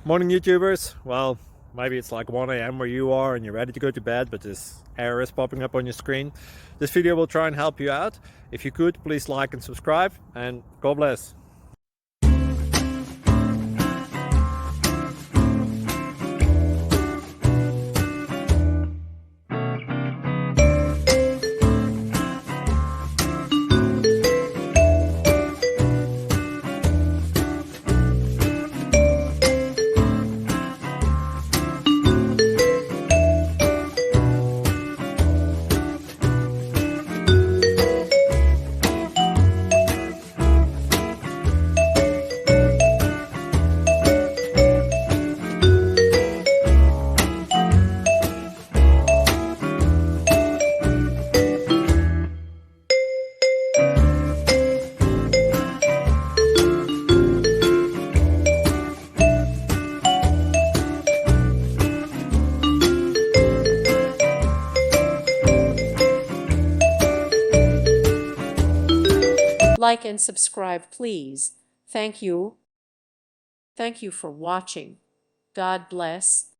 Morning YouTubers. Well, maybe it's like 1 a.m. where you are and you're ready to go to bed, but this error is popping up on your screen. This video will try and help you out. If you could, please like and subscribe, and God bless. Like and subscribe, please. Thank you. Thank you for watching. God bless.